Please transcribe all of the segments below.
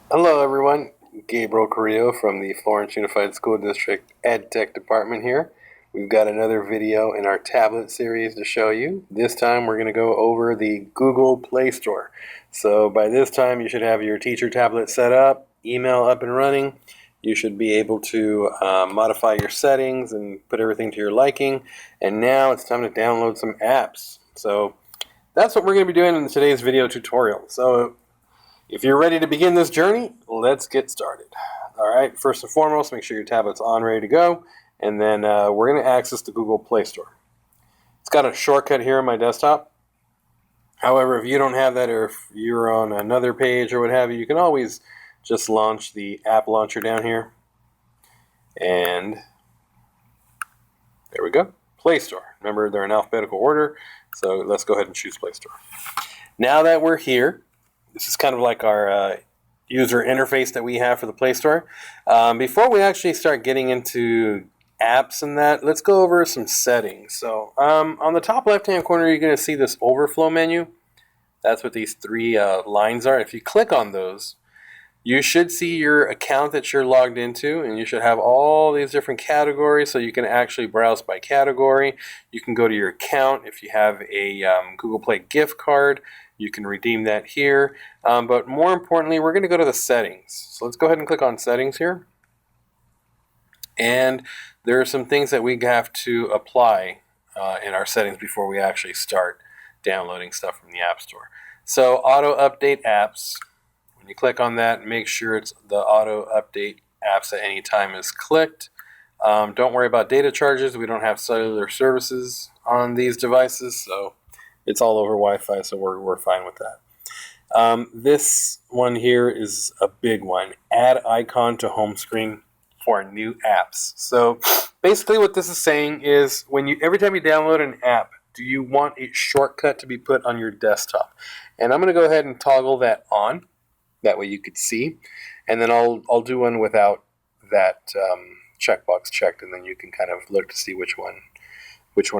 Hello everyone, Gabriel Carrillo from the Florence Unified School District Ed Tech Department here. We've got another video in our tablet series to show you. This time we're going to go over the Google Play Store. So by this time you should have your teacher tablet set up, email up and running. You should be able to modify your settings and put everything to your liking. And now it's time to download some apps. So that's what we're going to be doing in today's video tutorial. So if you're ready to begin this journey, let's get started. All right, first and foremost, make sure your tablet's on, ready to go, and then we're going to access the Google Play Store. It's got a shortcut here on my desktop. However, if you don't have that, or if you're on another page or what have you, you can always just launch the app launcher down here. And there we go, Play Store. Remember, they're in alphabetical order, so let's go ahead and choose Play Store. Now that we're here, this is kind of like our user interface that we have for the Play Store. Before we actually start getting into apps and that, let's go over some settings. So on the top left-hand corner, you're going to see this overflow menu. That's what these three lines are. If you click on those, you should see your account that you're logged into, and you should have all these different categories, so you can actually browse by category. You can go to your account. If you have a Google Play gift card, you can redeem that here. But more importantly, we're going to go to the settings. So let's go ahead and click on settings here. And there are some things that we have to apply in our settings before we actually start downloading stuff from the App Store. So auto update apps. When you click on that, make sure it's the auto update apps at any time is clicked. Don't worry about data charges. We don't have cellular services on these devices, so it's all over Wi-Fi, so we're fine with that. This one here is a big one. Add icon to home screen for new apps. So basically what this is saying is every time you download an app, do you want a shortcut to be put on your desktop? And I'm going to go ahead and toggle that on. That way you could see. And then I'll do one without that checkbox checked, and then you can kind of look to see which one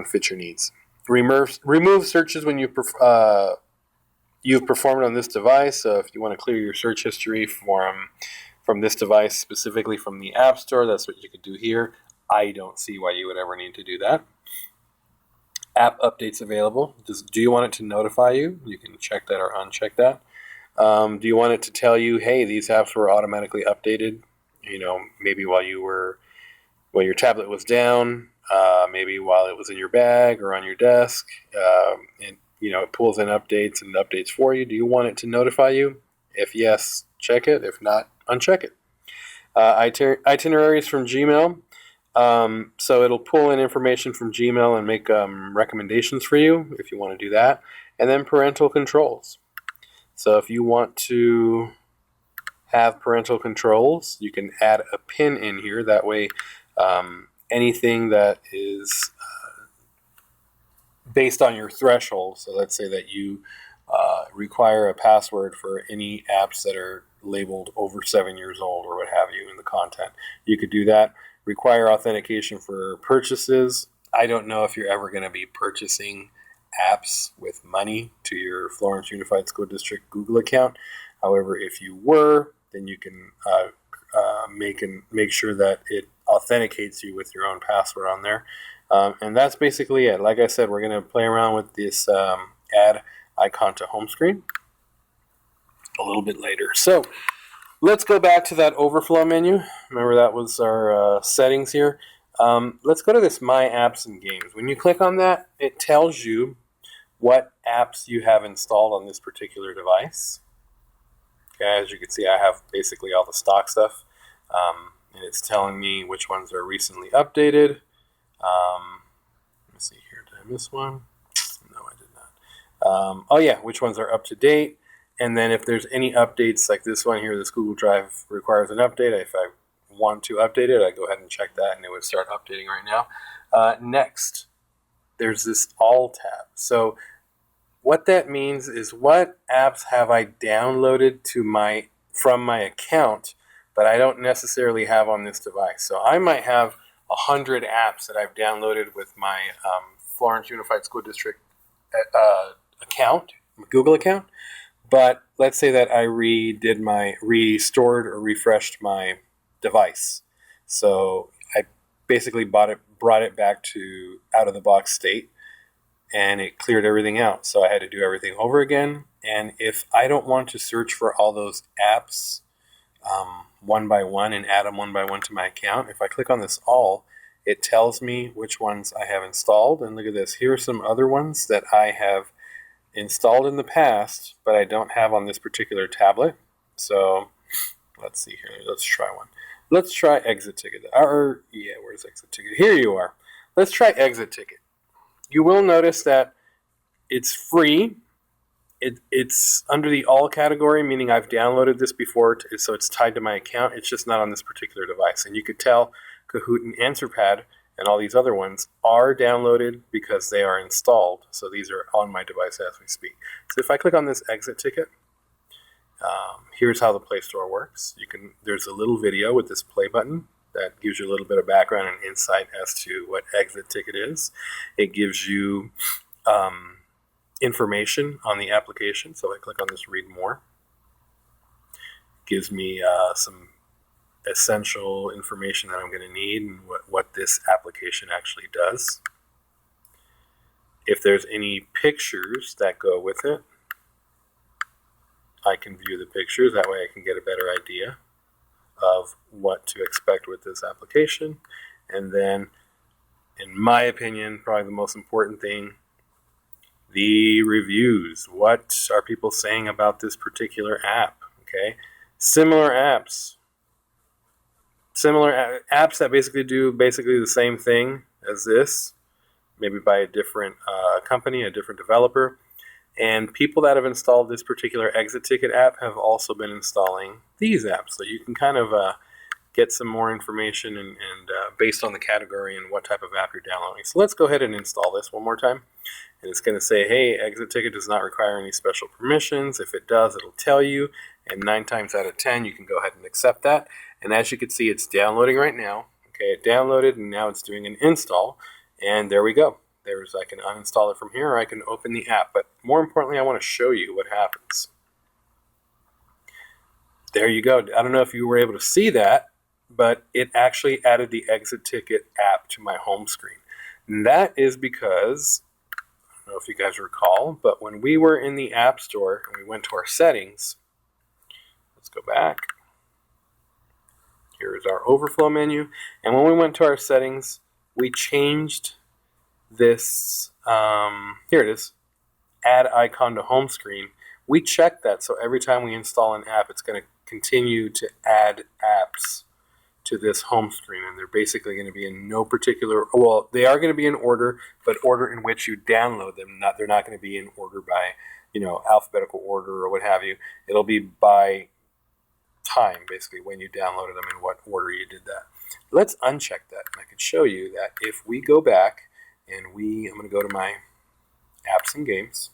fits your needs. Remove searches when you've performed on this device. So if you want to clear your search history from this device, specifically from the App Store, that's what you could do here. I don't see why you would ever need to do that. App updates available. Do you want it to notify you? You can check that or uncheck that. Do you want it to tell you, hey, these apps were automatically updated? Maybe while your tablet was down, maybe while it was in your bag or on your desk, and it pulls in updates and updates for you. Do you want it to notify you? If yes, check it. If not, uncheck it. Itineraries from Gmail. So it'll pull in information from Gmail and make recommendations for you if you want to do that. And then parental controls. So if you want to have parental controls, you can add a pin in here. That way, anything that is based on your threshold, so let's say that you require a password for any apps that are labeled over 7 years old or what have you in the content, you could do that. Require authentication for purchases. I don't know if you're ever going to be purchasing apps with money to your Florence Unified School District Google account. However, if you were, then you can make sure that it authenticates you with your own password on there. And that's basically it. Like I said, we're going to play around with this add icon to home screen a little bit later. So let's go back to that overflow menu. Remember, that was our settings here. Let's go to this My Apps and Games. When you click on that, it tells you what apps you have installed on this particular device. Okay, as you can see, I have basically all the stock stuff, and it's telling me which ones are recently updated. Let me see here. Did I miss one? No, I did not. Oh yeah, which ones are up to date? And then if there's any updates, like this one here, this Google Drive requires an update. If I want to update it, I go ahead and check that, and it would start updating right now. Next, there's this All tab. So what that means is what apps have I downloaded from my account, but I don't necessarily have on this device. So I might have 100 apps that I've downloaded with my Florence Unified School District account, Google account, but let's say that I restored or refreshed my device. So I basically brought it back to out of the box state, and it cleared everything out. So I had to do everything over again. And if I don't want to search for all those apps one by one and add them one by one to my account, if I click on this all, it tells me which ones I have installed. And look at this. Here are some other ones that I have installed in the past, but I don't have on this particular tablet. So let's see here. Let's try one. Let's try Exit Ticket. Where's Exit Ticket? Here you are. Let's try Exit Ticket. You will notice that it's free. It's under the all category, meaning I've downloaded this before, so it's tied to my account. It's just not on this particular device. And you could tell Kahoot and AnswerPad and all these other ones are downloaded because they are installed. So these are on my device as we speak. So if I click on this Exit Ticket, here's how the Play Store works. There's a little video with this play button that gives you a little bit of background and insight as to what Exit Ticket is. It gives you information on the application. So I click on this Read More. It gives me some essential information that I'm going to need and what this application actually does. If there's any pictures that go with it, I can view the pictures. That way I can get a better idea of what to expect with this application. And then, in my opinion, probably the most important thing, the reviews. What are people saying about this particular app? Okay, similar apps that basically do the same thing as this, maybe by a different company, a different developer. And people that have installed this particular Exit Ticket app have also been installing these apps. So you can kind of get some more information and based on the category and what type of app you're downloading. So let's go ahead and install this one more time. And it's going to say, hey, Exit Ticket does not require any special permissions. If it does, it'll tell you. And 9 times out of 10, you can go ahead and accept that. And as you can see, it's downloading right now. Okay, it downloaded, and now it's doing an install. And there we go. I can uninstall it from here, or I can open the app. But more importantly, I want to show you what happens. There you go. I don't know if you were able to see that, but it actually added the Exit Ticket app to my home screen. And that is because, I don't know if you guys recall, but when we were in the App Store and we went to our settings, let's go back. Here is our overflow menu. And when we went to our settings, we changed this, here it is, add icon to home screen. We checked that, so every time we install an app, it's going to continue to add apps to this home screen, and they're basically going to be in no particular, well, they are going to be in order, but order in which you download them. They're not going to be in order by, alphabetical order or what have you. It'll be by time, basically, when you downloaded them and what order you did that. Let's uncheck that, and I can show you that if we go back and I'm going to go to my apps and games,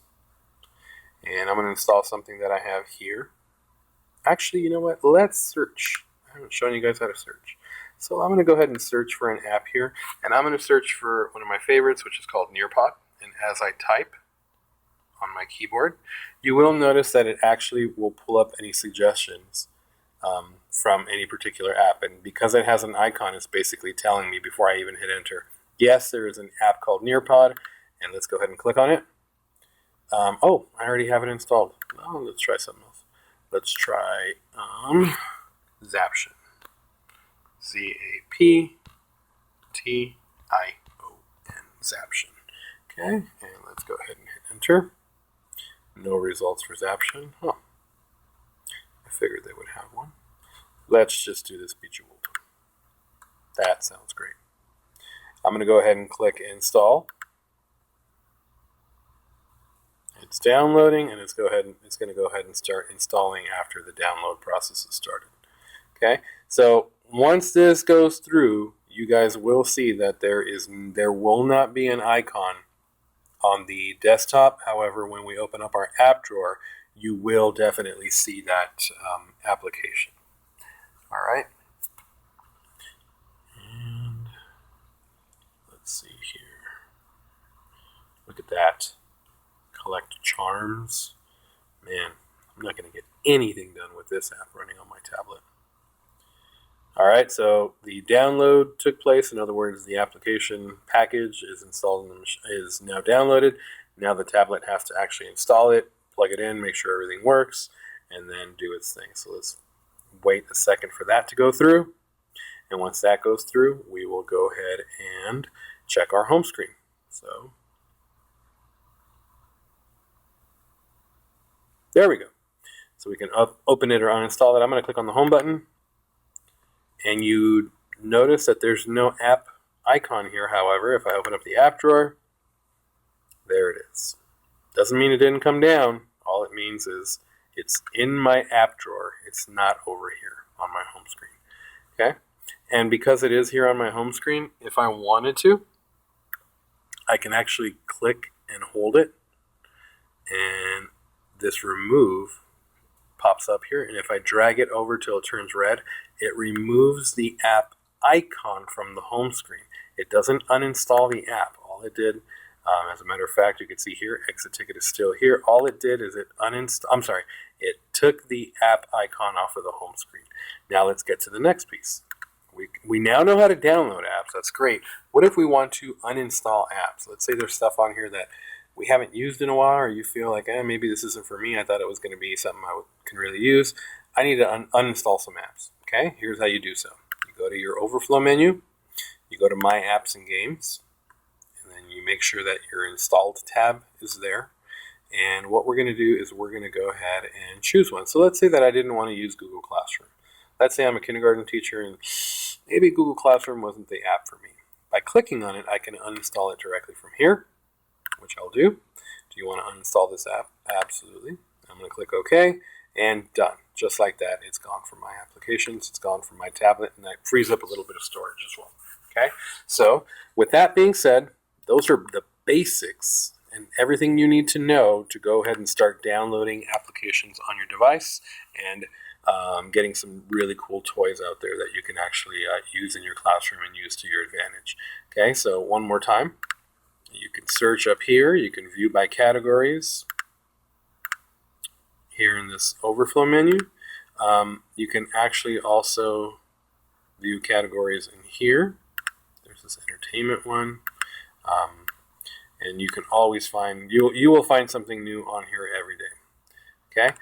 and I'm going to install something that I have here. Actually, you know what? Let's search. I haven't shown you guys how to search. So I'm going to go ahead and search for an app here, and I'm going to search for one of my favorites, which is called Nearpod. And as I type on my keyboard, you will notice that it actually will pull up any suggestions from any particular app. And because it has an icon, it's basically telling me before I even hit enter, yes, there is an app called Nearpod, and let's go ahead and click on it. I already have it installed. Oh, let's try something else. Let's try Zaption. Zaption. Zaption. Okay, and let's go ahead and hit enter. No results for Zaption. Huh. I figured they would have one. Let's just do this Bejeweled. That sounds great. I'm going to go ahead and click install. It's downloading, and it's going to go ahead and start installing after the download process is started. Okay, so once this goes through, you guys will see that there will not be an icon on the desktop. However, when we open up our app drawer, you will definitely see that application. All right. And let's see here. Look at that. Collect charms. Man, I'm not going to get anything done with this app running on my tablet. All right, so the download took place. In other words, the application package is installed and is now downloaded. Now the tablet has to actually install it, plug it in, make sure everything works, and then do its thing. So let's wait a second for that to go through. And once that goes through, we will go ahead and check our home screen. So there we go. So we can open it or uninstall it. I'm going to click on the home button. And you notice that there's no app icon here. However, if I open up the app drawer, there it is. Doesn't mean it didn't come down. All it means is it's in my app drawer. It's not over here on my home screen. Okay? And because it is here on my home screen, if I wanted to, I can actually click and hold it. And this remove pops up here, and if I drag it over till it turns red, it removes the app icon from the home screen. It doesn't uninstall the app. All it did, as a matter of fact, you can see here, exit ticket is still here. All it did is it took the app icon off of the home screen. Now let's get to the next piece. We now know how to download apps. That's great. What if we want to uninstall apps? Let's say there's stuff on here that we haven't used in a while, or you feel like, maybe this isn't for me. I thought it was going to be something I can really use. I need to uninstall some apps. Okay, here's how you do so. You go to your overflow menu, you go to My Apps and Games, and then you make sure that your installed tab is there. And what we're going to do is we're going to go ahead and choose one. So let's say that I didn't want to use Google Classroom. Let's say I'm a kindergarten teacher and maybe Google Classroom wasn't the app for me. By clicking on it, I can uninstall it directly from here, which I'll do. Do you want to uninstall this app? Absolutely. I'm going to click OK, and done. Just like that, it's gone from my applications, it's gone from my tablet, and that frees up a little bit of storage as well. Okay, so with that being said, those are the basics and everything you need to know to go ahead and start downloading applications on your device and getting some really cool toys out there that you can actually use in your classroom and use to your advantage. Okay, so one more time. You can search up here. You can view by categories here in this overflow menu. You can actually also view categories in here. There's this entertainment one. And you can always find, you will find something new on here every day. Okay?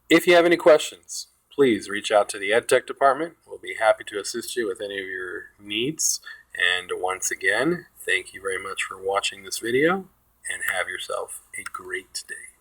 If you have any questions, please reach out to the EdTech department. We'll be happy to assist you with any of your needs. And once again, thank you very much for watching this video, and have yourself a great day.